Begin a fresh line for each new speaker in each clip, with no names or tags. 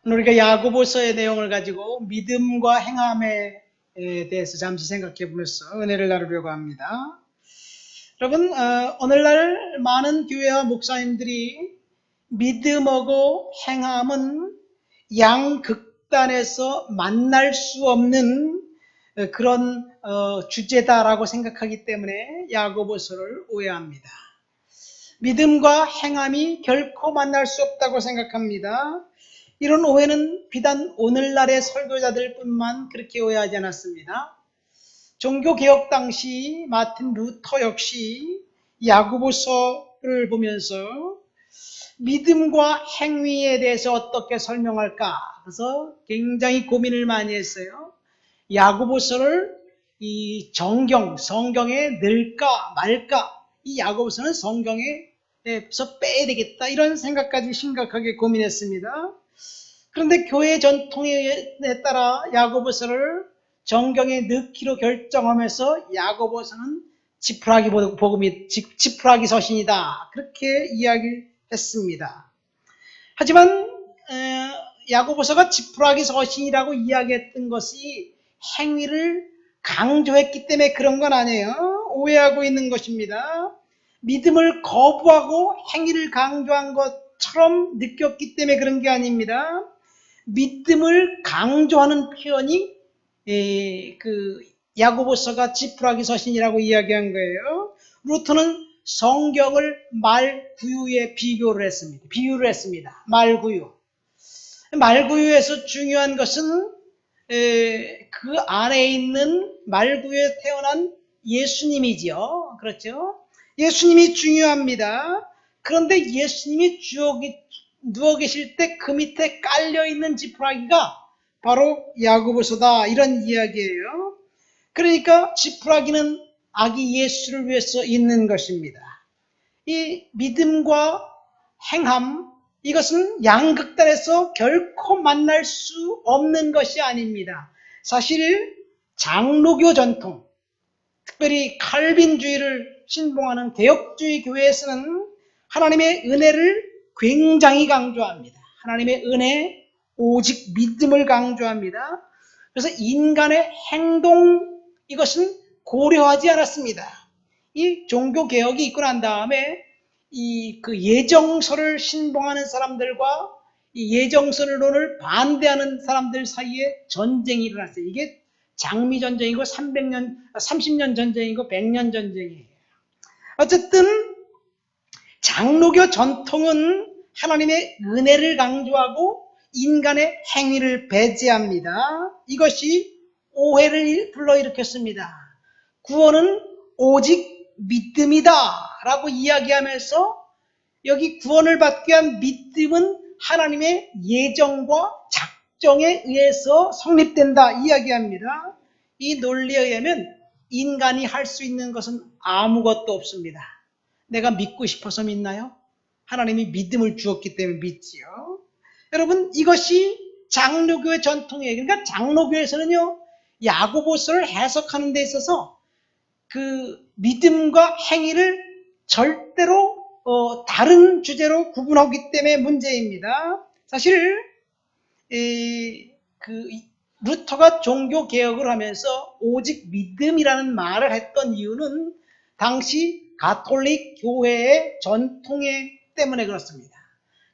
오늘 우리가 야고보서의 내용을 가지고 믿음과 행함에 대해서 잠시 생각해 보면서 은혜를 나누려고 합니다. 여러분, 오늘날 많은 교회와 목사님들이 믿음하고 행함은 양극단에서 만날 수 없는 그런 주제다라고 생각하기 때문에 야고보서를 오해합니다. 믿음과 행함이 결코 만날 수 없다고 생각합니다. 이런 오해는 비단 오늘날의 설교자들 뿐만 그렇게 오해하지 않았습니다. 종교개혁 당시 마틴 루터 역시 야고보서를 보면서 믿음과 행위에 대해서 어떻게 설명할까 그래서 굉장히 고민을 많이 했어요. 야고보서를 이 성경에 넣을까 말까, 이 야고보서는 성경에서 빼야 되겠다 이런 생각까지 심각하게 고민했습니다. 그런데 교회 전통에 따라 야고보서를 정경에 넣기로 결정하면서 야고보서는 지푸라기 복음이 지푸라기 서신이다 그렇게 이야기했습니다. 하지만 야고보서가 지푸라기 서신이라고 이야기했던 것이 행위를 강조했기 때문에 그런 건 아니에요. 오해하고 있는 것입니다. 믿음을 거부하고 행위를 강조한 것처럼 느꼈기 때문에 그런 게 아닙니다. 믿음을 강조하는 표현이 야고보서가 지푸라기 서신이라고 이야기한 거예요. 루터는 성경을 말구유에 비유를 했습니다. 말구유에서 중요한 것은 그 안에 있는 말구유에 태어난 예수님이지요. 그렇죠? 예수님이 중요합니다. 그런데 예수님이 누워 계실 때 그 밑에 깔려있는 지푸라기가 바로 야고보서다 이런 이야기예요. 그러니까 지푸라기는 아기 예수를 위해서 있는 것입니다. 이 믿음과 행함, 이것은 양극단에서 결코 만날 수 없는 것이 아닙니다. 사실 장로교 전통, 특별히 칼빈주의를 신봉하는 개혁주의 교회에서는 하나님의 은혜를 굉장히 강조합니다. 하나님의 은혜, 오직 믿음을 강조합니다. 그래서 인간의 행동, 이것은 고려하지 않았습니다. 이 종교개혁이 있고 난 다음에 그 예정설을 신봉하는 사람들과 이 예정설론을 반대하는 사람들 사이에 전쟁이 일어났어요. 이게 장미전쟁이고 30년 전쟁이고 100년 전쟁이에요. 어쨌든 장로교 전통은 하나님의 은혜를 강조하고 인간의 행위를 배제합니다. 이것이 오해를 불러일으켰습니다. 구원은 오직 믿음이다 라고 이야기하면서 여기 구원을 받기 위한 믿음은 하나님의 예정과 작정에 의해서 성립된다 이야기합니다. 이 논리에 의하면 인간이 할 수 있는 것은 아무것도 없습니다. 내가 믿고 싶어서 믿나요? 하나님이 믿음을 주었기 때문에 믿지요. 여러분, 이것이 장로교의 전통이에요. 그러니까 장로교에서는요, 야고보서를 해석하는 데 있어서 그 믿음과 행위를 절대로 다른 주제로 구분하기 때문에 문제입니다. 사실 루터가 종교 개혁을 하면서 오직 믿음이라는 말을 했던 이유는 당시 가톨릭 교회의 전통에 때문에 그렇습니다.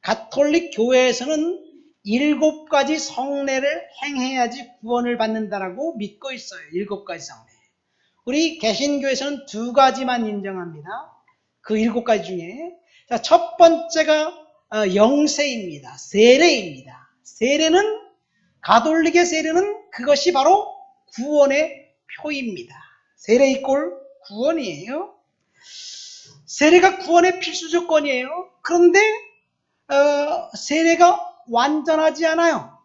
가톨릭 교회에서는 7가지 성례를 행해야지 구원을 받는다라고 믿고 있어요. 7가지 성례. 우리 개신교에서는 2가지만 인정합니다. 그 7가지 중에. 자, 첫 번째가 영세입니다. 세례입니다. 세례는, 가톨릭의 세례는 그것이 바로 구원의 표입니다. 세례 이꼴 구원이에요. 세례가 구원의 필수 조건이에요. 그런데 세례가 완전하지 않아요.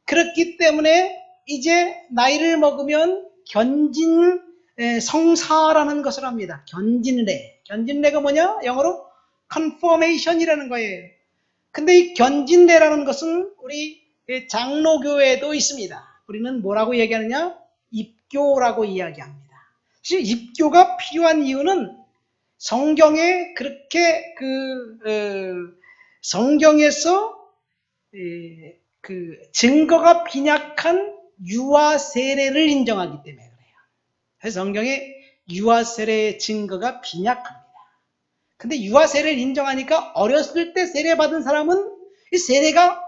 그렇기 때문에 이제 나이를 먹으면 견진 성사라는 것을 합니다. 견진례. 견진례가 뭐냐? 영어로 confirmation이라는 거예요. 근데 이 견진례라는 것은 우리 장로교회에도 있습니다. 우리는 뭐라고 얘기하느냐? 입교라고 이야기합니다. 사실 입교가 필요한 이유는 성경에 그렇게 성경에서 그 증거가 빈약한 유아 세례를 인정하기 때문에 그래요. 그래서 성경에 유아 세례의 증거가 빈약합니다. 근데 유아 세례를 인정하니까 어렸을 때 세례받은 사람은 이 세례가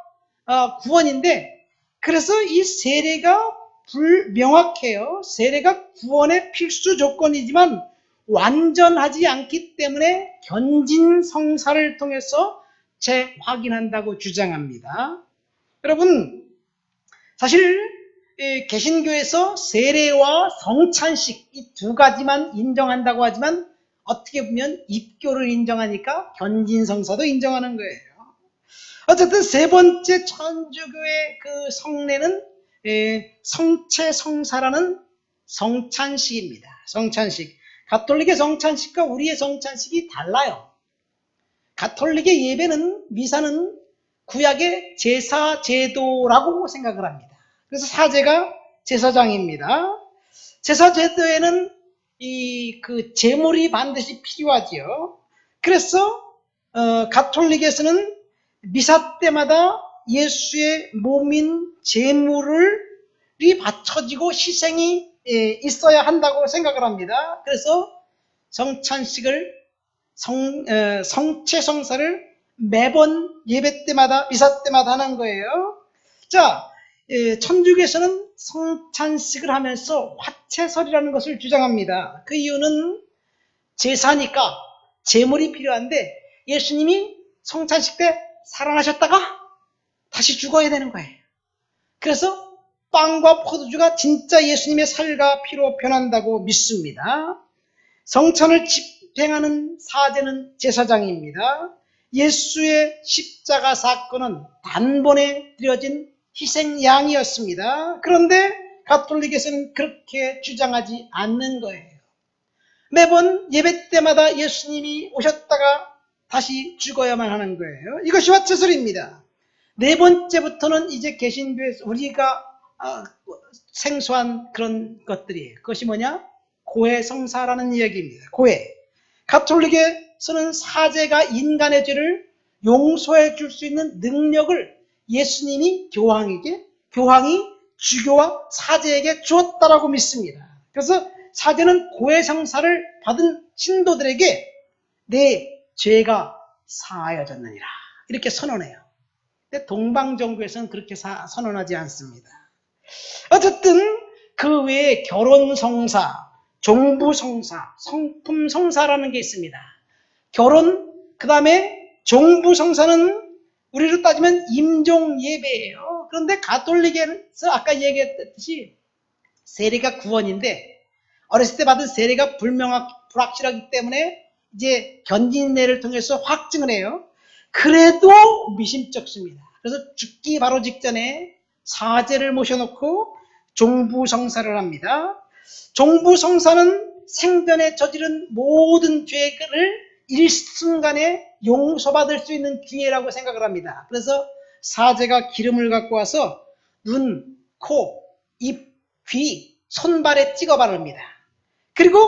구원인데, 그래서 이 세례가 불명확해요. 세례가 구원의 필수 조건이지만 완전하지 않기 때문에 견진 성사를 통해서 재확인한다고 주장합니다. 여러분, 사실 개신교에서 세례와 성찬식 이 두 가지만 인정한다고 하지만 어떻게 보면 입교를 인정하니까 견진성사도 인정하는 거예요. 어쨌든 세 번째 천주교의 그 성례는 성체성사라는 성찬식입니다. 성찬식. 가톨릭의 성찬식과 우리의 성찬식이 달라요. 가톨릭의 예배는, 미사는 구약의 제사 제도라고 생각을 합니다. 그래서 사제가 제사장입니다. 제사 제도에는 그 제물이 반드시 필요하지요. 그래서 가톨릭에서는 미사 때마다 예수의 몸인 제물이 바쳐지고 희생이 있어야 한다고 생각을 합니다. 그래서 성찬식을 성체성사를 매번 예배 때마다, 미사 때마다 하는 거예요. 자, 천주교에서는 성찬식을 하면서 화채설이라는 것을 주장합니다. 그 이유는 제사니까 제물이 필요한데 예수님이 성찬식 때 살아나셨다가 다시 죽어야 되는 거예요. 그래서 빵과 포도주가 진짜 예수님의 살과 피로 변한다고 믿습니다. 성찬을 집행하는 사제는 제사장입니다. 예수의 십자가 사건은 단번에 드려진 희생양이었습니다. 그런데 가톨릭에서는 그렇게 주장하지 않는 거예요. 매번 예배 때마다 예수님이 오셨다가 다시 죽어야만 하는 거예요. 이것이 화채설입니다. 네 번째부터는 이제 개신교에서 우리가 생소한 그런 것들이에요. 그것이 뭐냐? 고해성사라는 이야기입니다. 고해. 가톨릭에서는 사제가 인간의 죄를 용서해 줄 수 있는 능력을 예수님이 교황이 주교와 사제에게 주었다라고 믿습니다. 그래서 사제는 고해성사를 받은 신도들에게 내 죄가 사하여졌느니라 이렇게 선언해요. 근데 동방정교에서는 그렇게 선언하지 않습니다. 어쨌든 그 외에 결혼성사, 종부성사, 성품성사라는 게 있습니다. 결혼, 그 다음에 종부성사는 우리로 따지면 임종예배예요. 그런데 가톨릭에서 아까 얘기했듯이 세례가 구원인데 어렸을 때 받은 세례가 불확실하기 때문에 이제 견진례를 통해서 확증을 해요. 그래도 미심쩍습니다. 그래서 죽기 바로 직전에 사제를 모셔놓고 종부성사를 합니다. 종부성사는 생전에 저지른 모든 죄를 일순간에 용서받을 수 있는 기회라고 생각을 합니다. 그래서 사제가 기름을 갖고 와서 눈, 코, 입, 귀, 손발에 찍어 바릅니다. 그리고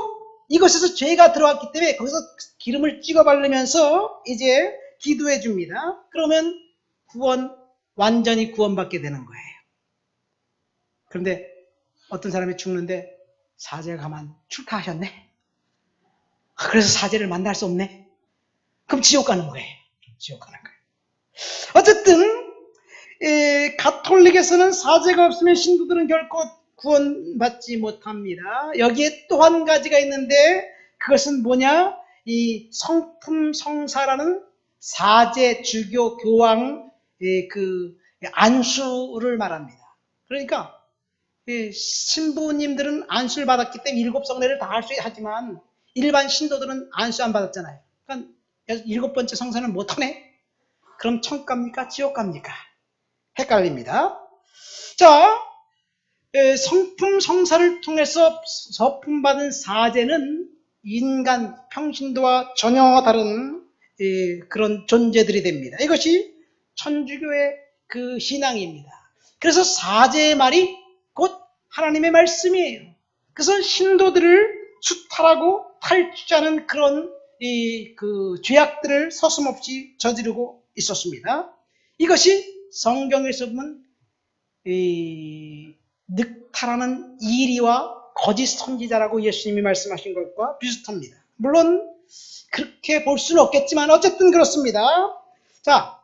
이것에서 죄가 들어왔기 때문에 거기서 기름을 찍어 바르면서 이제 기도해 줍니다. 그러면 완전히 구원받게 되는 거예요. 그런데 어떤 사람이 죽는데 사제가 가만 출가하셨네. 그래서 사제를 만날 수 없네. 그럼 지옥 가는 거예요. 지옥 가는 거예요. 어쨌든 가톨릭에서는 사제가 없으면 신도들은 결코 구원받지 못합니다. 여기에 또 한 가지가 있는데 그것은 뭐냐? 이 성품성사라는 사제, 주교, 교황 그 안수를 말합니다. 그러니까 신부님들은 안수를 받았기 때문에 7성례를 다 할 수 하지만 일반 신도들은 안수 안 받았잖아요. 그러니까 7번째 성사는 못하네? 그럼 천국 갑니까? 지옥 갑니까? 헷갈립니다. 자, 성품성사를 통해서 서품받은 사제는 인간 평신도와 전혀 다른 그런 존재들이 됩니다. 이것이 천주교의 그 신앙입니다. 그래서 사제의 말이 곧 하나님의 말씀이에요. 그래서 신도들을 수탈하고 탈취하는 그런 그 죄악들을 서슴없이 저지르고 있었습니다. 이것이 성경에서 보면 늑탈하는 이리와 거짓 선지자라고 예수님이 말씀하신 것과 비슷합니다. 물론 그렇게 볼 수는 없겠지만 어쨌든 그렇습니다. 자,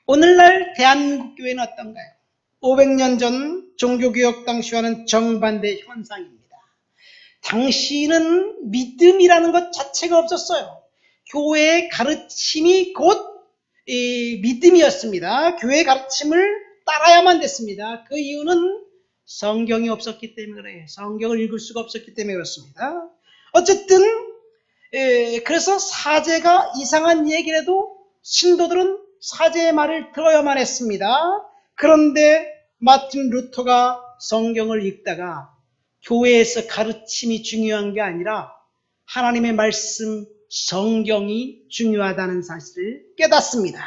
오늘날 대한민국 교회는 어떤가요? 500년 전 종교개혁 당시와는 정반대 현상입니다. 당시는 믿음이라는 것 자체가 없었어요. 교회의 가르침이 곧 믿음이었습니다. 교회의 가르침을 따라야만 됐습니다. 그 이유는 성경이 없었기 때문에 그래요. 성경을 읽을 수가 없었기 때문에 그렇습니다. 어쨌든 그래서 사제가 이상한 얘기를 해도 신도들은 사제의 말을 들어야만 했습니다. 그런데 마틴 루터가 성경을 읽다가 교회에서 가르침이 중요한 게 아니라 하나님의 말씀 성경이 중요하다는 사실을 깨닫습니다.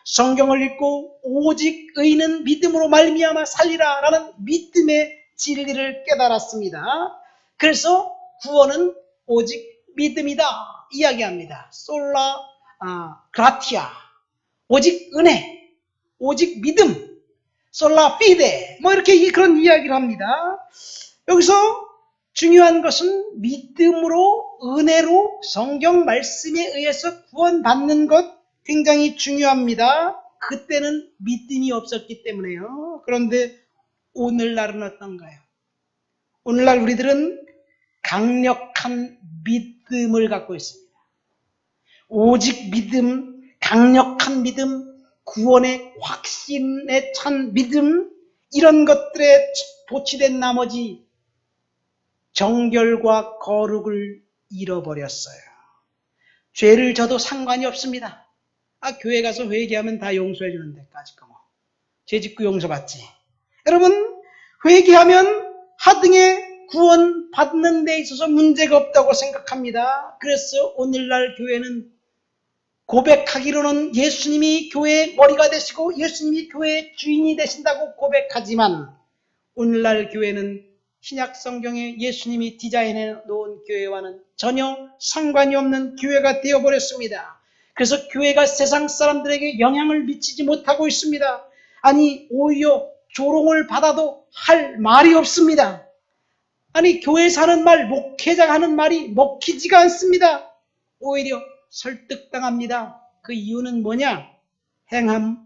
성경을 읽고 오직 의인은 믿음으로 말미암아 살리라 라는 믿음의 진리를 깨달았습니다. 그래서 구원은 오직 믿음이다 이야기합니다. 솔라 그라티아, 오직 은혜, 오직 믿음, 솔라 피데, 뭐 이렇게 그런 이야기를 합니다. 여기서 중요한 것은 믿음으로, 은혜로 성경 말씀에 의해서 구원받는 것 굉장히 중요합니다. 그때는 믿음이 없었기 때문에요. 그런데 오늘날은 어떤가요? 오늘날 우리들은 강력한 믿음을 갖고 있습니다. 오직 믿음, 강력한 믿음, 구원의 확신에 찬 믿음, 이런 것들에 도취된 나머지 정결과 거룩을 잃어버렸어요. 죄를 져도 상관이 없습니다. 교회 가서 회개하면 다 용서해 주는데 까짓거 뭐 죄 짓고 용서받지. 여러분, 회개하면 하등의 구원 받는 데 있어서 문제가 없다고 생각합니다. 그래서 오늘날 교회는 고백하기로는 예수님이 교회의 머리가 되시고 예수님이 교회의 주인이 되신다고 고백하지만 오늘날 교회는 신약 성경에 예수님이 디자인해 놓은 교회와는 전혀 상관이 없는 교회가 되어버렸습니다. 그래서 교회가 세상 사람들에게 영향을 미치지 못하고 있습니다. 아니, 오히려 조롱을 받아도 할 말이 없습니다. 아니, 교회에서 하는 말, 목회자가 하는 말이 먹히지가 않습니다. 오히려 설득당합니다. 그 이유는 뭐냐? 행함.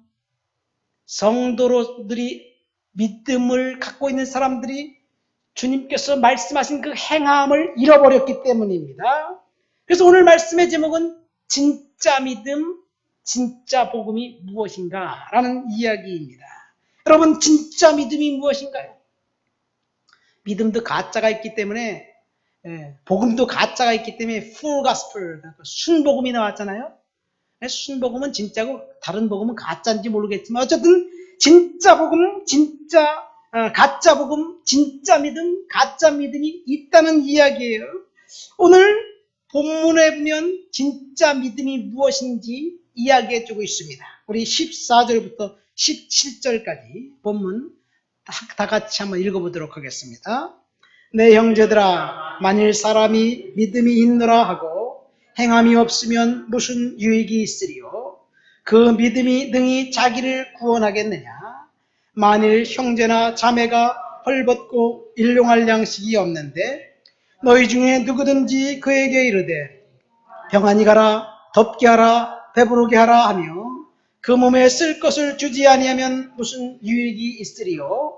성도들이 믿음을 갖고 있는 사람들이 주님께서 말씀하신 그 행함을 잃어버렸기 때문입니다. 그래서 오늘 말씀의 제목은 진짜 믿음, 진짜 복음이 무엇인가? 라는 이야기입니다. 여러분, 진짜 믿음이 무엇인가요? 믿음도 가짜가 있기 때문에, 복음도 가짜가 있기 때문에 full gospel, 순복음이 나왔잖아요. 순복음은 진짜고 다른 복음은 가짜인지 모르겠지만 어쨌든 진짜 복음, 진짜 가짜 복음, 진짜 믿음, 가짜 믿음이 있다는 이야기예요. 오늘 본문에 보면 진짜 믿음이 무엇인지 이야기해주고 있습니다. 우리 14절부터 17절까지 본문 다 같이 한번 읽어보도록 하겠습니다. 내 형제들아, 만일 사람이 믿음이 있노라 하고 행함이 없으면 무슨 유익이 있으리요? 그 믿음이 능히 자기를 구원하겠느냐? 만일 형제나 자매가 헐벗고 일용할 양식이 없는데 너희 중에 누구든지 그에게 이르되 평안히 가라, 덥게 하라, 배부르게 하라 하며 그 몸에 쓸 것을 주지 아니하면 무슨 유익이 있으리요?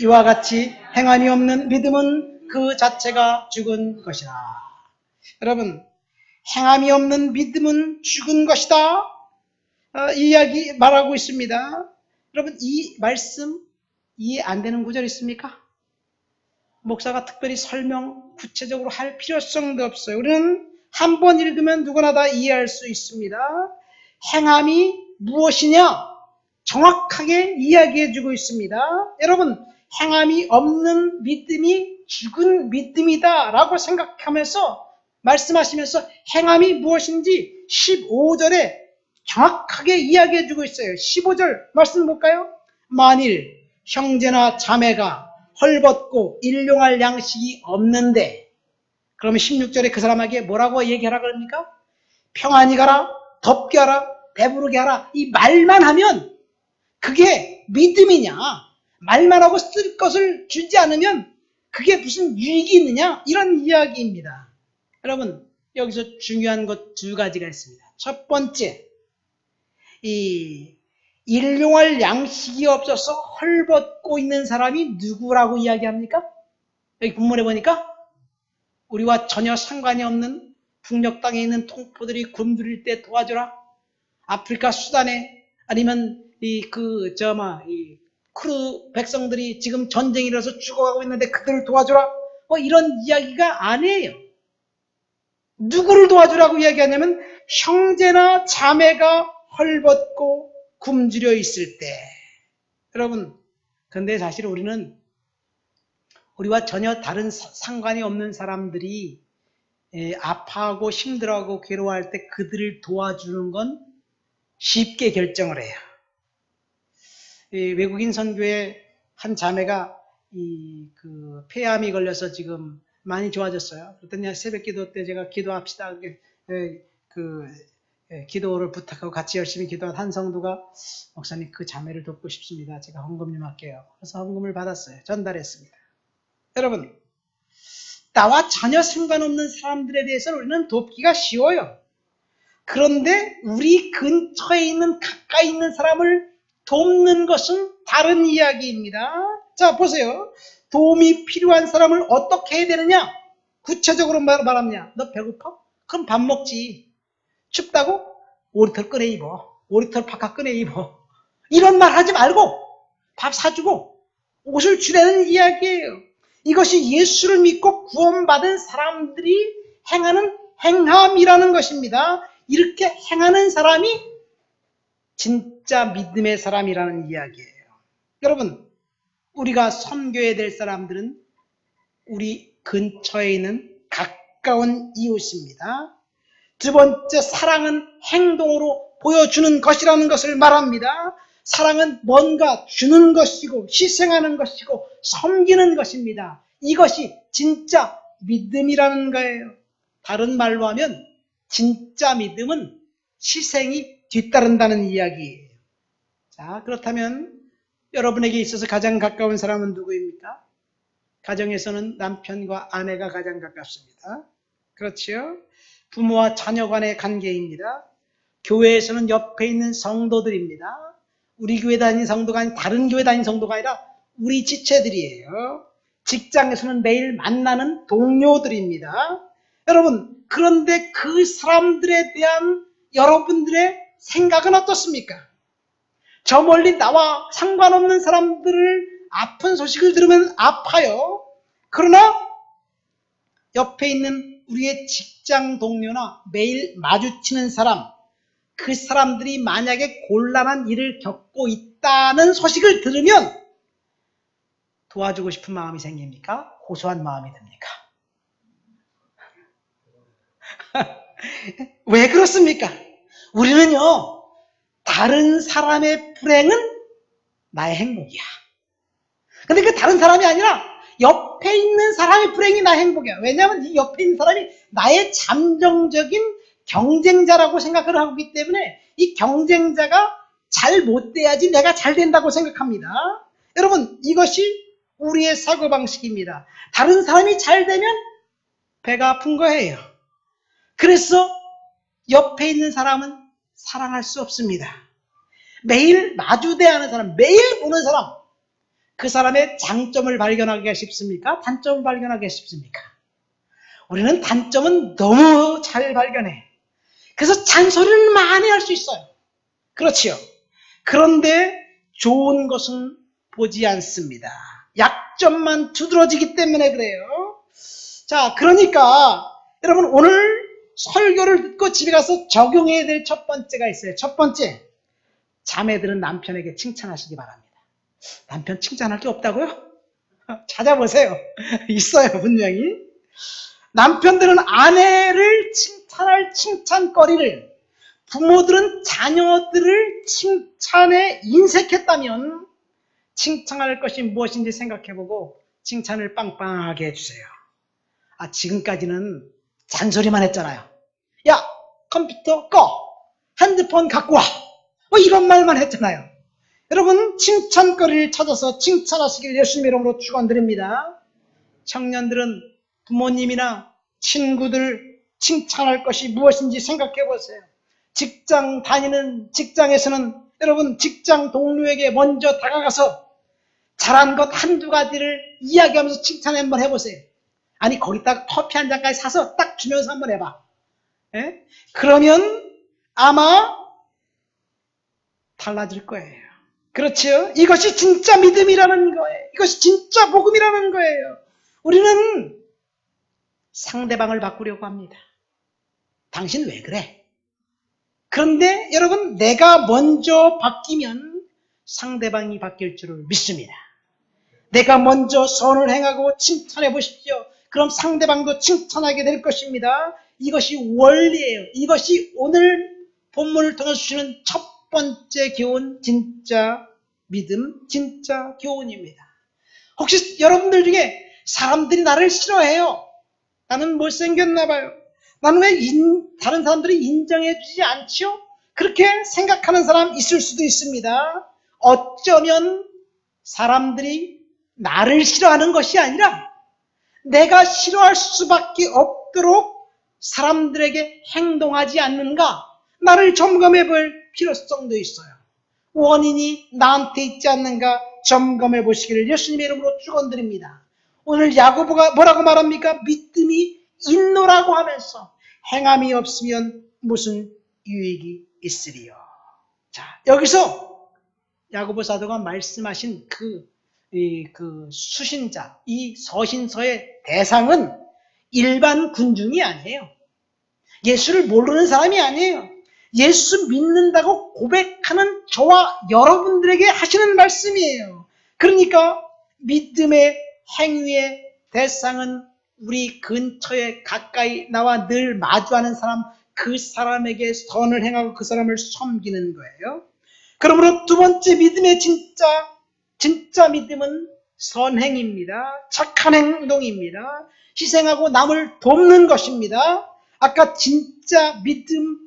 이와 같이 행함이 없는 믿음은 그 자체가 죽은 것이라. 여러분, 행함이 없는 믿음은 죽은 것이다. 이 이야기 말하고 있습니다. 여러분, 이 말씀 이해 안 되는 구절 있습니까? 목사가 특별히 설명 구체적으로 할 필요성도 없어요. 우리는 한 번 읽으면 누구나 다 이해할 수 있습니다. 행함이 무엇이냐? 정확하게 이야기해주고 있습니다. 여러분, 행함이 없는 믿음이 죽은 믿음이다 라고 생각하면서 말씀하시면서 행함이 무엇인지 15절에 정확하게 이야기해주고 있어요. 15절 말씀 볼까요? 만일 형제나 자매가 헐벗고 일용할 양식이 없는데, 그러면 16절에 그 사람에게 뭐라고 얘기하라 그럽니까? 평안히 가라, 덥게 하라, 배부르게 하라. 이 말만 하면 그게 믿음이냐? 말만 하고 쓸 것을 주지 않으면 그게 무슨 유익이 있느냐? 이런 이야기입니다. 여러분, 여기서 중요한 것 두 가지가 있습니다. 첫 번째, 이 일용할 양식이 없어서 헐벗고 있는 사람이 누구라고 이야기합니까? 여기 본문에 보니까 우리와 전혀 상관이 없는 북녘 땅에 있는 통포들이 굶주릴 때 도와줘라. 아프리카 수단에 아니면 크루 백성들이 지금 전쟁이 일어서 죽어가고 있는데 그들을 도와줘라. 이런 이야기가 아니에요. 누구를 도와주라고 이야기하냐면 형제나 자매가 헐벗고 굶주려 있을 때. 여러분, 근데 사실 우리는 우리와 전혀 다른 상관이 없는 사람들이 아파하고 힘들어하고 괴로워할 때 그들을 도와주는 건 쉽게 결정을 해요. 외국인 선교의 한 자매가 폐암이 걸려서 지금 많이 좋아졌어요. 그랬더니 새벽 기도 때 제가 기도합시다. 기도를 부탁하고 같이 열심히 기도한 한 성도가 목사님 그 자매를 돕고 싶습니다. 제가 헌금 좀 할게요. 그래서 헌금을 받았어요. 전달했습니다. 여러분, 나와 전혀 상관없는 사람들에 대해서는 우리는 돕기가 쉬워요. 그런데 우리 근처에 있는 가까이 있는 사람을 돕는 것은 다른 이야기입니다. 자, 보세요. 도움이 필요한 사람을 어떻게 해야 되느냐? 구체적으로 말하냐? 너 배고파? 그럼 밥 먹지. 춥다고? 오리털 꺼내 입어. 오리털 파카 꺼내 입어. 이런 말 하지 말고 밥 사주고 옷을 주라는 이야기예요. 이것이 예수를 믿고 구원받은 사람들이 행하는 행함이라는 것입니다. 이렇게 행하는 사람이 진짜 믿음의 사람이라는 이야기예요. 여러분, 우리가 섬겨야 될 사람들은 우리 근처에 있는 가까운 이웃입니다. 두 번째, 사랑은 행동으로 보여주는 것이라는 것을 말합니다. 사랑은 뭔가 주는 것이고 희생하는 것이고 섬기는 것입니다. 이것이 진짜 믿음이라는 거예요. 다른 말로 하면 진짜 믿음은 희생이 뒤따른다는 이야기예요. 자, 그렇다면 여러분에게 있어서 가장 가까운 사람은 누구입니까? 가정에서는 남편과 아내가 가장 가깝습니다. 그렇지요? 부모와 자녀 간의 관계입니다. 교회에서는 옆에 있는 성도들입니다. 우리 교회 다니는 성도가 아닌 다른 교회 다니는 성도가 아니라 우리 지체들이에요. 직장에서는 매일 만나는 동료들입니다. 여러분, 그런데 그 사람들에 대한 여러분들의 생각은 어떻습니까? 저 멀리 나와 상관없는 사람들을 아픈 소식을 들으면 아파요. 그러나 옆에 있는 우리의 직장 동료나 매일 마주치는 사람, 그 사람들이 만약에 곤란한 일을 겪고 있다는 소식을 들으면 도와주고 싶은 마음이 생깁니까? 고소한 마음이 듭니까? 왜 그렇습니까? 우리는요, 다른 사람의 불행은 나의 행복이야. 근데 그 다른 사람이 아니라 옆에 있는 사람의 불행이 나의 행복이야. 왜냐하면 이 옆에 있는 사람이 나의 잠정적인 경쟁자라고 생각을 하고 있기 때문에 이 경쟁자가 잘 못 돼야지 내가 잘 된다고 생각합니다. 여러분, 이것이 우리의 사고방식입니다. 다른 사람이 잘 되면 배가 아픈 거예요. 그래서 옆에 있는 사람은 사랑할 수 없습니다. 매일 마주대하는 사람, 매일 보는 사람, 그 사람의 장점을 발견하기가 쉽습니까? 단점을 발견하기가 쉽습니까? 우리는 단점은 너무 잘 발견해. 그래서 잔소리를 많이 할 수 있어요. 그렇지요. 그런데 좋은 것은 보지 않습니다. 약점만 두드러지기 때문에 그래요. 자, 그러니까 여러분, 오늘 설교를 듣고 집에 가서 적용해야 될 첫 번째가 있어요. 첫 번째, 자매들은 남편에게 칭찬하시기 바랍니다. 남편 칭찬할 게 없다고요? 찾아보세요. 있어요, 분명히. 남편들은 아내를 칭찬할 칭찬거리를, 부모들은 자녀들을 칭찬에 인색했다면 칭찬할 것이 무엇인지 생각해보고 칭찬을 빵빵하게 해주세요. 지금까지는 잔소리만 했잖아요. 야, 컴퓨터 꺼! 핸드폰 갖고 와! 이런 말만 했잖아요. 여러분, 칭찬거리를 찾아서 칭찬하시길 예수님 이름으로 축원드립니다. 청년들은 부모님이나 친구들 칭찬할 것이 무엇인지 생각해 보세요. 직장 다니는 직장에서는 여러분, 직장 동료에게 먼저 다가가서 잘한 것 한두 가지를 이야기하면서 칭찬 한번 해보세요. 아니, 거기다가 커피 한 잔까지 사서 딱 주면서 한번 해봐. 예? 그러면 아마 달라질 거예요. 그렇죠? 이것이 진짜 믿음이라는 거예요. 이것이 진짜 복음이라는 거예요. 우리는 상대방을 바꾸려고 합니다. 당신 왜 그래? 그런데 여러분, 내가 먼저 바뀌면 상대방이 바뀔 줄을 믿습니다. 내가 먼저 선을 행하고 칭찬해 보십시오. 그럼 상대방도 칭찬하게 될 것입니다. 이것이 원리예요. 이것이 오늘 본문을 통해 주시는 첫 번째 교훈, 진짜 믿음, 진짜 교훈입니다. 혹시 여러분들 중에 사람들이 나를 싫어해요. 나는 못생겼나 봐요. 나는 왜 다른 사람들이 인정해 주지 않죠? 그렇게 생각하는 사람 있을 수도 있습니다. 어쩌면 사람들이 나를 싫어하는 것이 아니라 내가 싫어할 수밖에 없도록 사람들에게 행동하지 않는가? 나를 점검해 볼 필요성도 있어요. 원인이 나한테 있지 않는가 점검해 보시기를 예수님의 이름으로 축원드립니다. 오늘 야고보가 뭐라고 말합니까? 믿음이 있노라고 하면서 행함이 없으면 무슨 유익이 있으리요. 자, 여기서 야고보 사도가 말씀하신 그 수신자, 이 서신서의 대상은 일반 군중이 아니에요. 예수를 모르는 사람이 아니에요. 예수 믿는다고 고백하는 저와 여러분들에게 하시는 말씀이에요. 그러니까 믿음의 행위의 대상은 우리 근처에 가까이 나와 늘 마주하는 사람, 그 사람에게 선을 행하고 그 사람을 섬기는 거예요. 그러므로 두 번째 믿음의 진짜 믿음은 선행입니다. 착한 행동입니다. 희생하고 남을 돕는 것입니다. 아까 진짜 믿음,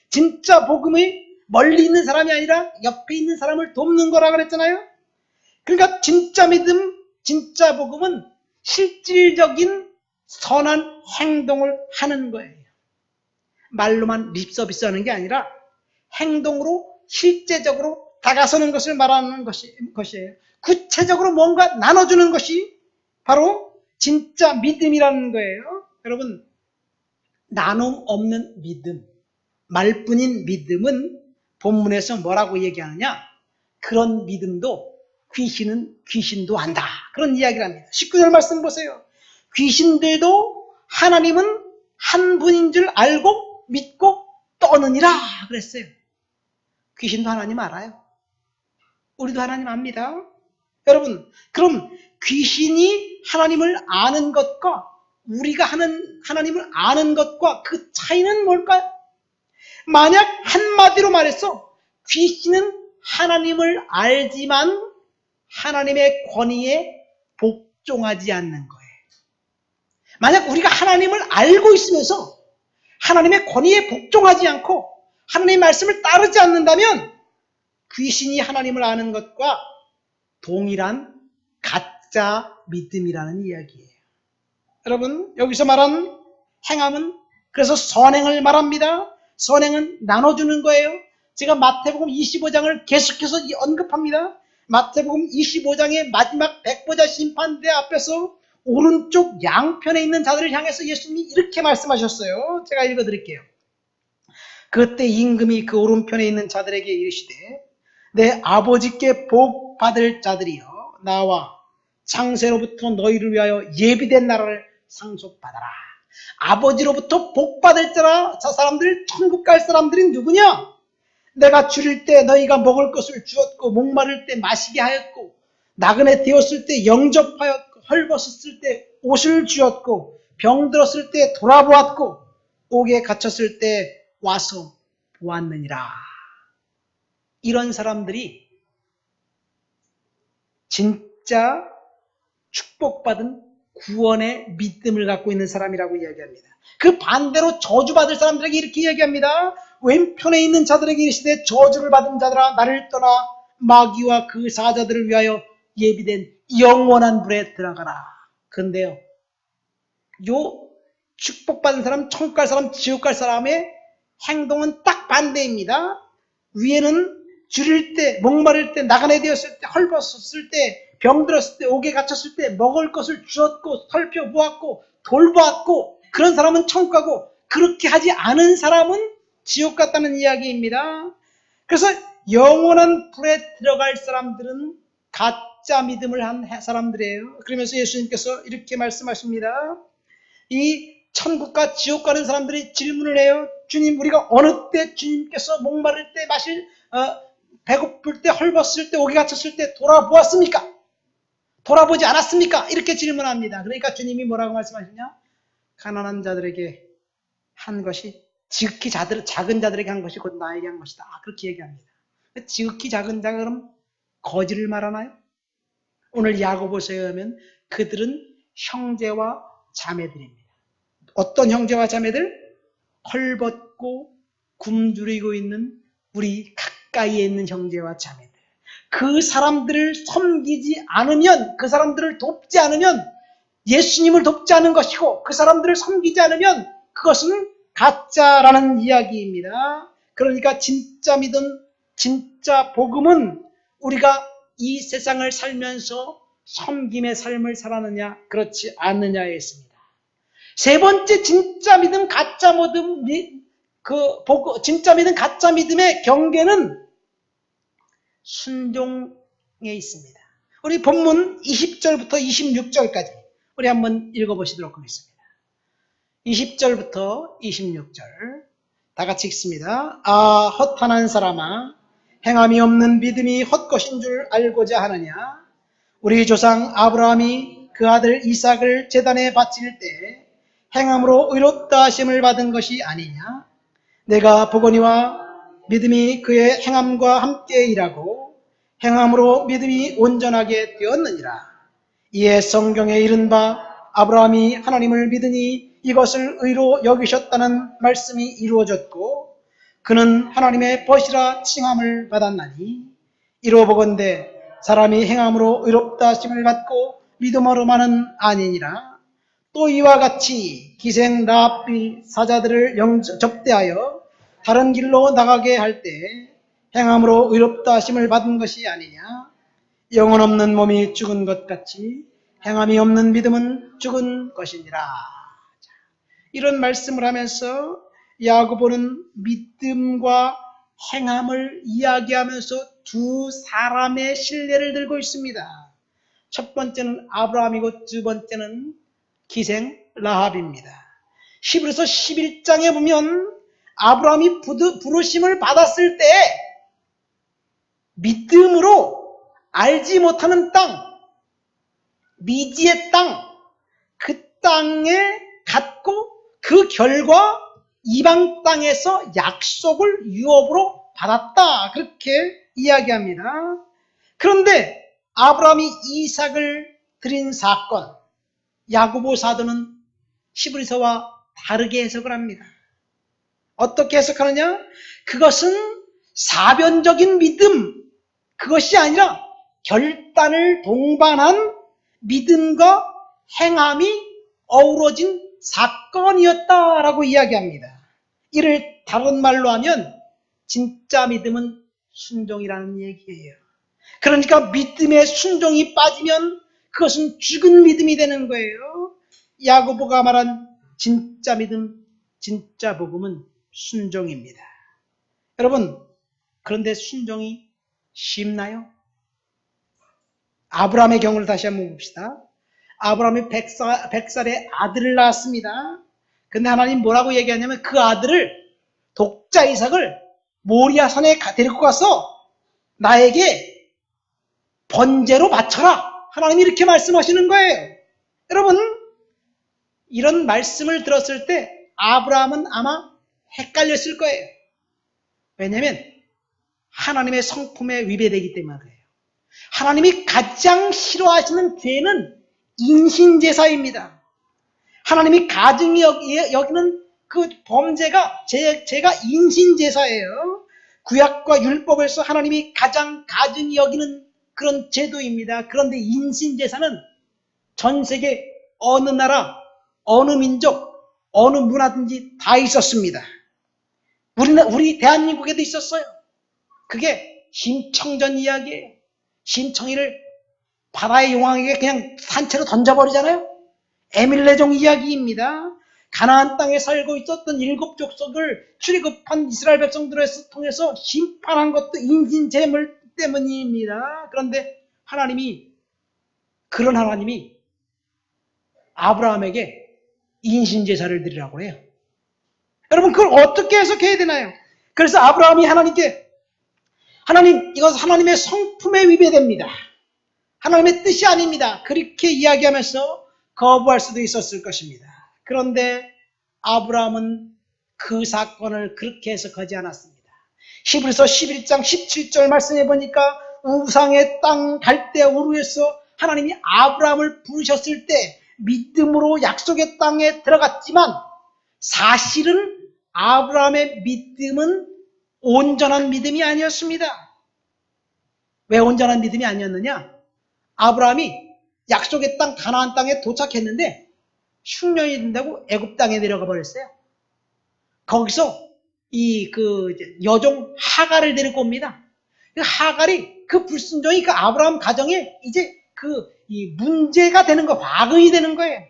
진짜 복음이 멀리 있는 사람이 아니라 옆에 있는 사람을 돕는 거라고 그랬잖아요. 그러니까 진짜 믿음, 진짜 복음은 실질적인 선한 행동을 하는 거예요. 말로만 립서비스 하는 게 아니라 행동으로 실제적으로 다가서는 것을 말하는 것이에요. 구체적으로 뭔가 나눠주는 것이 바로 진짜 믿음이라는 거예요. 여러분, 나눔 없는 믿음, 말뿐인 믿음은 본문에서 뭐라고 얘기하느냐? 그런 믿음도 귀신도 한다. 그런 이야기를 합니다. 19절 말씀 보세요. 귀신들도 하나님은 한 분인 줄 알고 믿고 떠느니라 그랬어요. 귀신도 하나님 알아요. 우리도 하나님 압니다. 여러분, 그럼 귀신이 하나님을 아는 것과 우리가 하나님을 아는 것과 그 차이는 뭘까요? 만약 한마디로 말해서 귀신은 하나님을 알지만 하나님의 권위에 복종하지 않는 거예요. 만약 우리가 하나님을 알고 있으면서 하나님의 권위에 복종하지 않고 하나님의 말씀을 따르지 않는다면 귀신이 하나님을 아는 것과 동일한 가짜 믿음이라는 이야기예요. 여러분, 여기서 말한 행함은 그래서 선행을 말합니다. 선행은 나눠주는 거예요. 제가 마태복음 25장을 계속해서 언급합니다. 마태복음 25장의 마지막 백보자 심판대 앞에서 오른쪽 양편에 있는 자들을 향해서 예수님이 이렇게 말씀하셨어요. 제가 읽어드릴게요. 그때 임금이 그 오른편에 있는 자들에게 이르시되 내 아버지께 복 받을 자들이여 나와 창세로부터 너희를 위하여 예비된 나라를 상속받아라. 아버지로부터 복 받을 자라. 저 사람들, 천국 갈 사람들이 누구냐? 내가 줄일 때 너희가 먹을 것을 주었고 목마를 때 마시게 하였고 나그네 되었을 때 영접하였고 헐벗었을 때 옷을 주었고 병들었을 때 돌아보았고 옥에 갇혔을 때 와서 보았느니라. 이런 사람들이 진짜 축복받은 구원의 믿음을 갖고 있는 사람이라고 이야기합니다. 그 반대로 저주받을 사람들에게 이렇게 이야기합니다. 왼편에 있는 자들에게 이르시되 저주를 받은 자들아 나를 떠나 마귀와 그 사자들을 위하여 예비된 영원한 불에 들어가라. 그런데요, 요 축복받은 사람, 천국 갈 사람, 지옥 갈 사람의 행동은 딱 반대입니다. 위에는 줄일 때, 목마를 때, 나그네 되었을 때, 헐벗었을 때, 병들었을 때, 옥에 갇혔을 때 먹을 것을 주었고 살펴보았고 돌보았고, 그런 사람은 천국 가고, 그렇게 하지 않은 사람은 지옥 갔다는 이야기입니다. 그래서 영원한 불에 들어갈 사람들은 가짜 믿음을 한 사람들이에요. 그러면서 예수님께서 이렇게 말씀하십니다. 이 천국과 지옥 가는 사람들이 질문을 해요. 주님, 우리가 어느 때 주님께서 목마를 때, 배고플 때, 헐벗을 때, 옥에 갇혔을 때 돌아보았습니까? 돌아보지 않았습니까? 이렇게 질문합니다. 그러니까 주님이 뭐라고 말씀하시냐? 가난한 자들에게 한 것이, 지극히 작은 자들에게 한 것이 곧 나에게 한 것이다. 그렇게 얘기합니다. 지극히 작은 자가 그럼 거지를 말하나요? 오늘 야고보서에 의하면 그들은 형제와 자매들입니다. 어떤 형제와 자매들? 헐벗고 굶주리고 있는 우리 가까이에 있는 형제와 자매들. 그 사람들을 섬기지 않으면, 그 사람들을 돕지 않으면 예수님을 돕지 않은 것이고, 그 사람들을 섬기지 않으면 그것은 가짜라는 이야기입니다. 그러니까 진짜 믿음, 진짜 복음은 우리가 이 세상을 살면서 섬김의 삶을 살았느냐 그렇지 않느냐에 있습니다. 세 번째, 진짜 믿음, 가짜 믿음, 진짜 믿음, 가짜 믿음의 경계는 순종에 있습니다. 우리 본문 20절부터 26절까지 우리 한번 읽어보시도록 하겠습니다. 20절부터 26절 다 같이 읽습니다. 아, 허탄한 사람아, 행함이 없는 믿음이 헛것인 줄 알고자 하느냐? 우리 조상 아브라함이 그 아들 이삭을 제단에 바칠 때 행함으로 의롭다 하심을 받은 것이 아니냐? 내가 보거니와 믿음이 그의 행함과 함께 일하고 행함으로 믿음이 온전하게 되었느니라. 이에 성경에 이른 바 아브라함이 하나님을 믿으니 이것을 의로 여기셨다는 말씀이 이루어졌고 그는 하나님의 벗이라 칭함을 받았나니, 이로 보건대 사람이 행함으로 의롭다 하심을 받고 믿음으로만은 아니니라. 또 이와 같이 기생 라합비 사자들을 접대하여 다른 길로 나가게 할 때 행함으로 의롭다 하심을 받은 것이 아니냐? 영혼 없는 몸이 죽은 것 같이 행함이 없는 믿음은 죽은 것이니라. 이런 말씀을 하면서 야고보는 믿음과 행함을 이야기하면서 두 사람의 신뢰를 들고 있습니다. 첫 번째는 아브라함이고 두 번째는 기생 라합입니다. 히브리서 11장에 보면 아브라함이 부르심을 받았을 때 믿음으로 알지 못하는 땅, 미지의 땅, 그 땅에 갔고 그 결과 이방 땅에서 약속을 유업으로 받았다. 그렇게 이야기합니다. 그런데 아브라함이 이삭을 드린 사건, 야고보 사도는 히브리서와 다르게 해석을 합니다. 어떻게 해석하느냐? 그것은 사변적인 믿음, 그것이 아니라 결단을 동반한 믿음과 행함이 어우러진 사건이었다라고 이야기합니다. 이를 다른 말로 하면 진짜 믿음은 순종이라는 얘기예요. 그러니까 믿음의 순종이 빠지면 그것은 죽은 믿음이 되는 거예요. 야고보가 말한 진짜 믿음, 진짜 복음은 순종입니다. 여러분, 그런데 순종이 쉽나요? 아브라함의 경우를 다시 한번 봅시다. 아브라함이 100살에 아들을 낳았습니다. 근데 하나님 뭐라고 얘기하냐면 그 아들을, 독자 이삭을 모리아산에 데리고 가서 나에게 번제로 바쳐라. 하나님이 이렇게 말씀하시는 거예요. 여러분, 이런 말씀을 들었을 때 아브라함은 아마 헷갈렸을 거예요. 왜냐하면 하나님의 성품에 위배되기 때문에 그래요. 하나님이 가장 싫어하시는 죄는 인신제사입니다. 하나님이 가증히 여기는 그 범죄가 죄가 인신제사예요. 구약과 율법에서 하나님이 가장 가증히 여기는 그런 제도입니다. 그런데 인신제사는 전 세계 어느 나라, 어느 민족, 어느 문화든지 다 있었습니다. 우리 대한민국에도 있었어요. 그게 심청전 이야기예요. 심청이를 바다의 용왕에게 그냥 산채로 던져버리잖아요. 에밀레종 이야기입니다. 가나안 땅에 살고 있었던 7 족속을 출애굽한 이스라엘 백성들을 통해서 심판한 것도 인신제물 때문입니다. 그런데 그런 하나님이 아브라함에게 인신제사를 드리라고 해요. 여러분, 그걸 어떻게 해석해야 되나요? 그래서 아브라함이 하나님께, 하나님, 이것은 하나님의 성품에 위배됩니다. 하나님의 뜻이 아닙니다. 그렇게 이야기하면서 거부할 수도 있었을 것입니다. 그런데 아브라함은 그 사건을 그렇게 해석하지 않았습니다. 히브리서 11장 17절 말씀해 보니까 우상의 땅 갈대아 우르에서 하나님이 아브라함을 부르셨을 때 믿음으로 약속의 땅에 들어갔지만 사실은 아브라함의 믿음은 온전한 믿음이 아니었습니다. 왜 온전한 믿음이 아니었느냐? 아브라함이 약속의 땅 가나안 땅에 도착했는데 흉년이 된다고 애굽 땅에 내려가 버렸어요. 거기서 여종 하갈을 데리고 옵니다. 그 하갈이 그 불순종이 그 아브라함 가정에 이제 이 문제가 되는 거, 화근이 되는 거예요.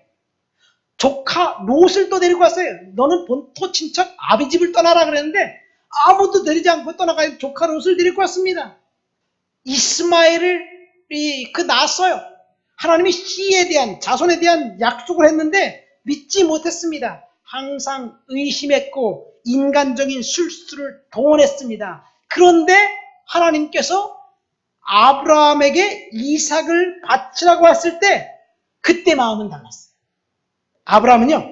조카 롯을 또 데리고 왔어요. 너는 본토 친척 아비집을 떠나라 그랬는데 아무도 데리지 않고 떠나가 조카 롯을 데리고 왔습니다. 이스마엘을 낳았어요. 하나님이 씨에 대한, 자손에 대한 약속을 했는데 믿지 못했습니다. 항상 의심했고 인간적인 술수를 동원했습니다. 그런데 하나님께서 아브라함에게 이삭을 바치라고 했을 때 그때 마음은 달랐어요. 아브라함은요,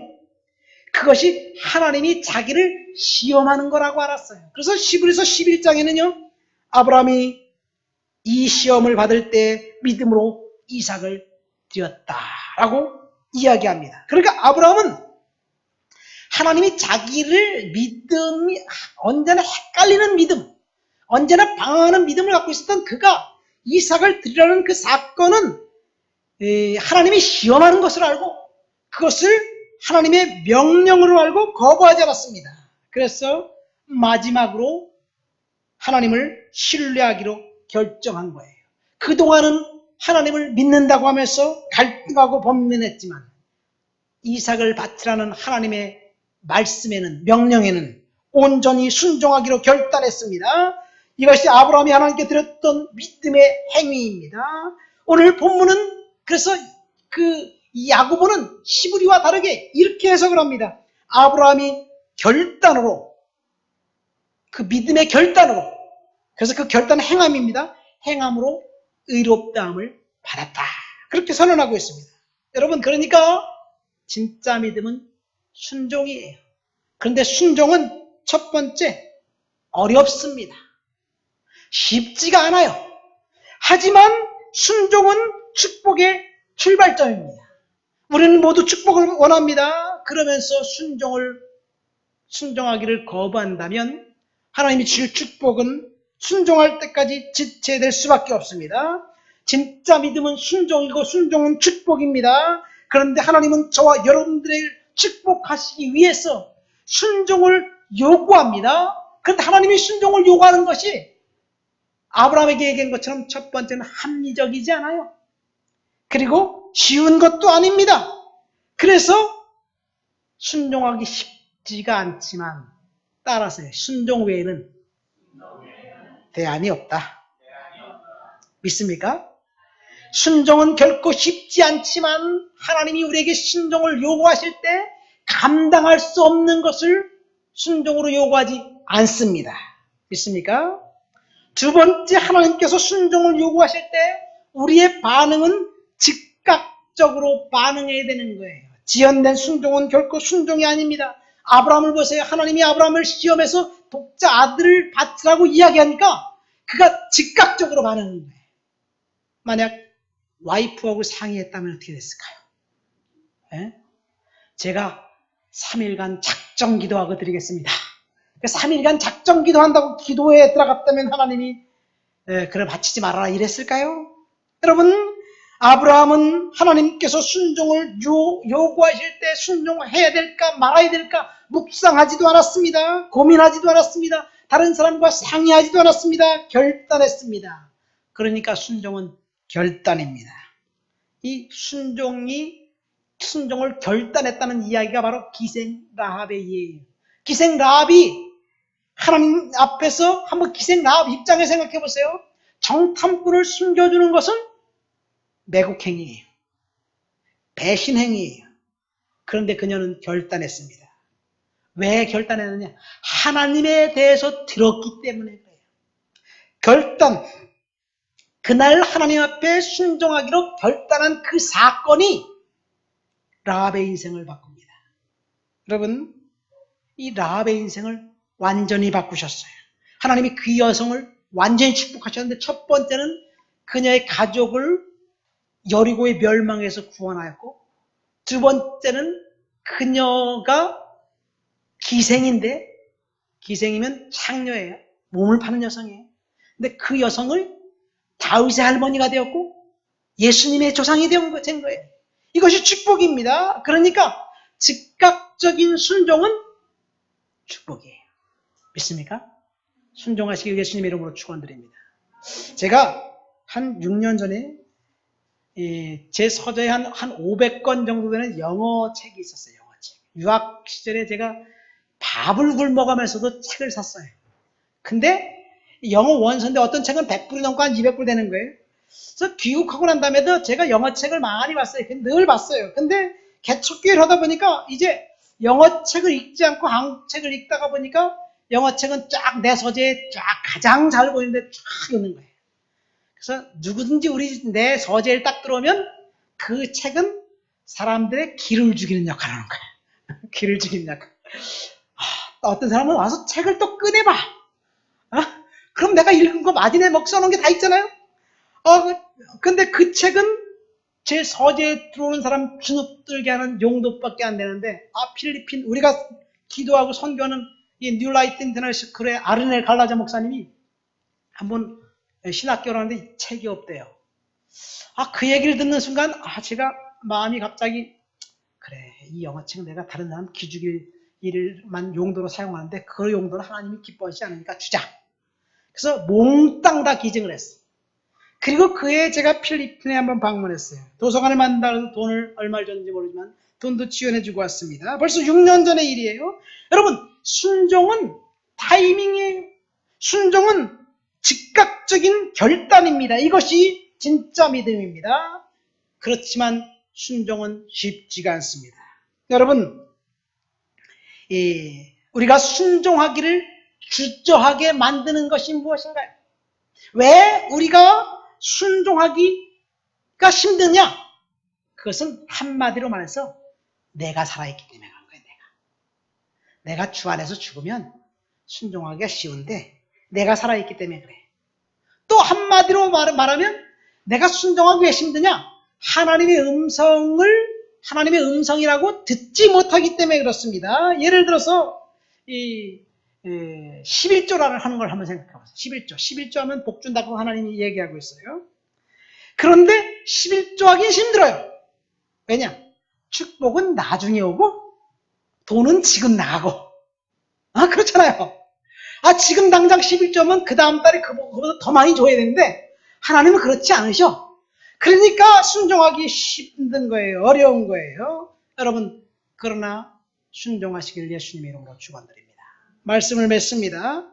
그것이 하나님이 자기를 시험하는 거라고 알았어요. 그래서 히브리서 11장에는요, 아브라함이 이 시험을 받을 때 믿음으로 이삭을 드렸다라고 이야기합니다. 그러니까 아브라함은 하나님이 자기를 언제나 헷갈리는 믿음, 언제나 방황하는 믿음을 갖고 있었던 그가 이삭을 드리라는 그 사건은 하나님이 시험하는 것을 알고 그것을 하나님의 명령으로 알고 거부하지 않았습니다. 그래서 마지막으로 하나님을 신뢰하기로 결정한 거예요. 그동안은 하나님을 믿는다고 하면서 갈등하고 번민했지만 이삭을 바치라는 하나님의 말씀에는, 명령에는 온전히 순종하기로 결단했습니다. 이것이 아브라함이 하나님께 드렸던 믿음의 행위입니다. 오늘 본문은 그래서 야고보는 히브리와 다르게 이렇게 해석을 합니다. 아브라함이 결단으로, 그 믿음의 결단으로, 그래서 그 결단은 행함입니다. 행함으로 의롭다함을 받았다. 그렇게 선언하고 있습니다. 여러분, 그러니까 진짜 믿음은 순종이에요. 그런데 순종은 첫 번째 어렵습니다. 쉽지가 않아요. 하지만 순종은 축복의 출발점입니다. 우리는 모두 축복을 원합니다. 그러면서 순종하기를 거부한다면 하나님이 주실 축복은 순종할 때까지 지체될 수밖에 없습니다. 진짜 믿음은 순종이고 순종은 축복입니다. 그런데 하나님은 저와 여러분들을 축복하시기 위해서 순종을 요구합니다. 그런데 하나님이 순종을 요구하는 것이 아브라함에게 얘기한 것처럼 첫 번째는 합리적이지 않아요. 그리고 쉬운 것도 아닙니다. 그래서 순종하기 쉽지가 않지만 따라서 순종 외에는 대안이 없다. 믿습니까? 순종은 결코 쉽지 않지만 하나님이 우리에게 순종을 요구하실 때 감당할 수 없는 것을 순종으로 요구하지 않습니다. 믿습니까? 두 번째, 하나님께서 순종을 요구하실 때 우리의 반응은 즉각적으로 반응해야 되는 거예요. 지연된 순종은 결코 순종이 아닙니다. 아브라함을 보세요. 하나님이 아브라함을 시험해서 독자 아들을 바치라고 이야기하니까 그가 즉각적으로 반응하는 거예요. 만약 와이프하고 상의했다면 어떻게 됐을까요? 에? 제가 3일간 작정 기도하고 드리겠습니다. 3일간 작정 기도한다고 기도에 들어갔다면 하나님이 그래 바치지 말아라 이랬을까요? 여러분, 아브라함은 하나님께서 순종을 요구하실 때 순종해야 될까 말아야 될까 묵상하지도 않았습니다. 고민하지도 않았습니다. 다른 사람과 상의하지도 않았습니다. 결단했습니다. 그러니까 순종은 결단입니다. 이 순종을 결단했다는 이야기가 바로 기생 라합의 이야기예요. 기생 라합이 하나님 앞에서 한번 기생 라합 입장에 생각해 보세요. 정탐꾼을 숨겨주는 것은 매국행위예요. 배신행위예요. 그런데 그녀는 결단했습니다. 왜 결단했느냐? 하나님에 대해서 들었기 때문에 그래요. 결단. 그날 하나님 앞에 순종하기로 결단한 그 사건이 라합의 인생을 바꿉니다. 여러분, 이 라합의 인생을 완전히 바꾸셨어요. 하나님이 그 여성을 완전히 축복하셨는데 첫 번째는 그녀의 가족을 여리고의 멸망에서 구원하였고, 두 번째는 그녀가 기생인데, 기생이면 창녀예요. 몸을 파는 여성이에요. 근데 그 여성을 다윗의 할머니가 되었고 예수님의 조상이 된 거예요. 이것이 축복입니다. 그러니까 즉각적인 순종은 축복이에요. 믿습니까? 순종하시길 예수님의 이름으로 축원드립니다. 제가 한 6년 전에 제 서재에 한 500권 정도 되는 영어 책이 있었어요. 영어책. 유학 시절에 제가 밥을 굶어가면서도 책을 샀어요. 근데 영어 원서인데 어떤 책은 100불이 넘고 한 200불 되는 거예요. 그래서 귀국하고 난 다음에도 제가 영어책을 많이 봤어요. 늘 봤어요. 근데 개척교회를 하다 보니까 이제 영어책을 읽지 않고 한국책을 읽다가 보니까 영어책은 쫙 내 서재에 쫙 가장 잘 보이는데 쫙 있는 거예요. 그래서 누구든지 내 서재에 딱 들어오면 그 책은 사람들의 기를 죽이는 역할을 하는 거예요. 기를 죽이는 역할. 어떤 사람은 와서 책을 또 꺼내봐. 그럼 내가 읽은 거 마디내 먹 써놓은 게 다 있잖아요. 근데 그 책은 제 서재에 들어오는 사람 주눅들게 하는 용도밖에 안 되는데, 필리핀 우리가 기도하고 선교하는 이 뉴라이트 인터내셔널의 아르넬 갈라자 목사님이 한번 신학교를 하는데 책이 없대요. 그 얘기를 듣는 순간 제가 마음이 갑자기 그래, 이 영어책은 내가 다른 사람 기죽일 일만 용도로 사용하는데 그 용도는 하나님이 기뻐하시지 않으니까 주자. 그래서 몽땅 다 기증을 했어요. 그리고 그해 제가 필리핀에 한번 방문했어요. 도서관을 만든다고 돈을 얼마를 줬는지 모르지만 돈도 지원해주고 왔습니다. 벌써 6년 전의 일이에요. 여러분, 순종은 타이밍이에요. 순종은 즉각적인 결단입니다. 이것이 진짜 믿음입니다. 그렇지만 순종은 쉽지가 않습니다. 여러분, 우리가 순종하기를 주저하게 만드는 것이 무엇인가요? 왜 우리가 순종하기가 힘드냐? 그것은 한마디로 말해서 내가 살아있기 때문에 그런 거예요. 내가 주 안에서 죽으면 순종하기가 쉬운데 내가 살아있기 때문에 그래. 또 한마디로 말하면 내가 순종하기 왜 힘드냐? 하나님의 음성이라고 듣지 못하기 때문에 그렇습니다. 예를 들어서 11조라는 하는 걸 한번 생각해 보세요. 11조 하면 복 준다고 하나님이 얘기하고 있어요. 그런데 11조 하긴 힘들어요. 왜냐? 축복은 나중에 오고 돈은 지금 나가고. 그렇잖아요. 지금 당장 11조면 그 다음 달에 그보다 더 많이 줘야 되는데 하나님은 그렇지 않으셔. 그러니까 순종하기 힘든 거예요. 어려운 거예요. 여러분, 그러나 순종하시길 예수님의 이름으로 축원드립니다. 말씀을 맺습니다.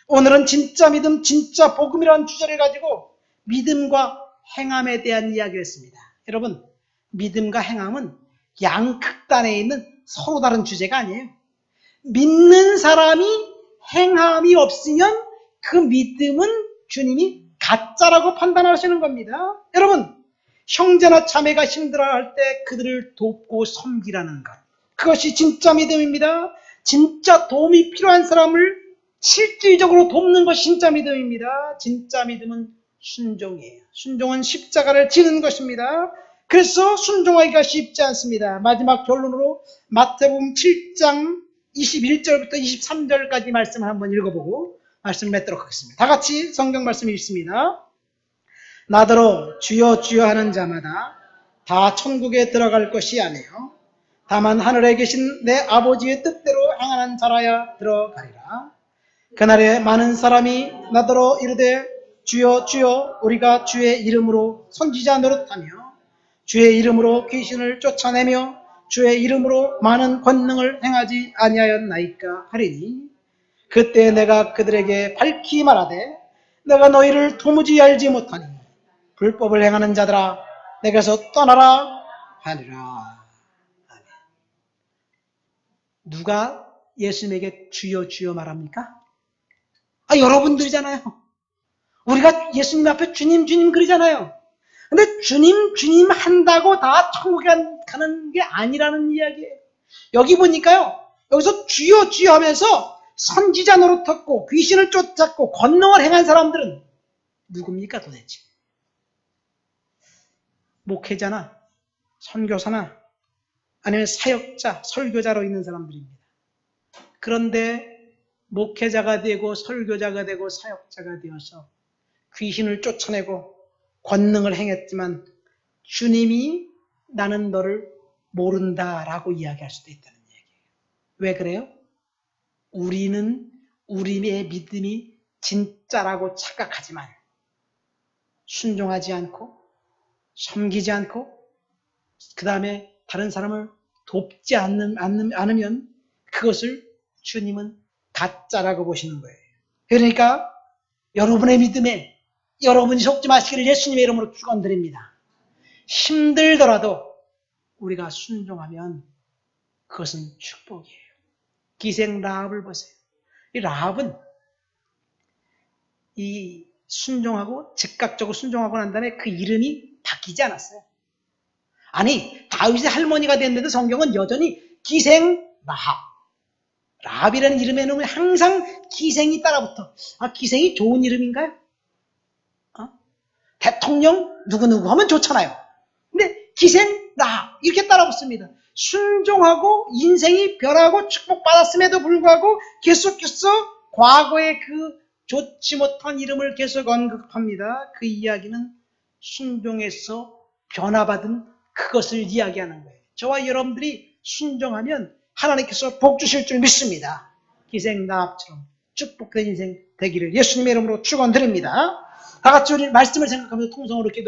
오늘은 진짜 믿음, 진짜 복음이라는 주제를 가지고 믿음과 행함에 대한 이야기를 했습니다. 여러분, 믿음과 행함은 양극단에 있는 서로 다른 주제가 아니에요. 믿는 사람이 행함이 없으면 그 믿음은 주님이 가짜라고 판단하시는 겁니다. 여러분, 형제나 자매가 힘들어할 때 그들을 돕고 섬기라는 것, 그것이 진짜 믿음입니다. 진짜 도움이 필요한 사람을 실질적으로 돕는 것이 진짜 믿음입니다. 진짜 믿음은 순종이에요. 순종은 십자가를 지는 것입니다. 그래서 순종하기가 쉽지 않습니다. 마지막 결론으로 마태복음 7장 21절부터 23절까지 말씀을 한번 읽어보고 말씀을 맺도록 하겠습니다. 다 같이 성경 말씀 읽습니다. 나더러 주여 주여 하는 자마다 다 천국에 들어갈 것이 아니요 다만 하늘에 계신 내 아버지의 뜻대로 행하는 자라야 들어가리라. 그날에 많은 사람이 나더러 이르되 주여 주여 우리가 주의 이름으로 선지자 노릇하며 주의 이름으로 귀신을 쫓아내며 주의 이름으로 많은 권능을 행하지 아니하였나이까 하리니 그때 내가 그들에게 밝히 말하되 내가 너희를 도무지 알지 못하니 불법을 행하는 자들아 내게서 떠나라 하리라. 아멘. 누가 예수님에게 주여 주여 말합니까? 여러분들이잖아요. 우리가 예수님 앞에 주님 주님 그러잖아요. 근데 주님 주님 한다고 다 천국에 가는 게 아니라는 이야기예요. 여기 보니까요. 여기서 주여 주여 하면서 선지자 노릇했고 귀신을 쫓았고 권능을 행한 사람들은 누굽니까 도대체? 목회자나 선교사나 아니면 사역자, 설교자로 있는 사람들입니다. 그런데 목회자가 되고 설교자가 되고 사역자가 되어서 귀신을 쫓아내고 권능을 행했지만 주님이 나는 너를 모른다라고 이야기할 수도 있다는 얘기예요. 왜 그래요? 우리는 우리의 믿음이 진짜라고 착각하지만 순종하지 않고 섬기지 않고 그 다음에 다른 사람을 돕지 않으면 그것을 주님은 가짜라고 보시는 거예요. 그러니까 여러분의 믿음에 여러분이 속지 마시기를 예수님의 이름으로 축원드립니다. 힘들더라도 우리가 순종하면 그것은 축복이에요. 기생 라합을 보세요. 이 라합은 이 순종하고 즉각적으로 순종하고 난 다음에 그 이름이 바뀌지 않았어요. 아니 다윗의 할머니가 됐는데도 성경은 여전히 기생 라합 라합이라는 이름에는 항상 기생이 따라붙어. 기생이 좋은 이름인가요? 대통령 누구누구 하면 좋잖아요. 근데 기생 라합 이렇게 따라붙습니다. 순종하고 인생이 변하고 축복받았음에도 불구하고 계속해서 과거의 그 좋지 못한 이름을 계속 언급합니다. 그 이야기는 순종해서 변화받은 그것을 이야기하는 거예요. 저와 여러분들이 순종하면 하나님께서 복 주실 줄 믿습니다. 기생 라합처럼 축복된 인생 되기를 예수님의 이름으로 축원드립니다. 다 같이 우리 말씀을 생각하면서 통성으로 기도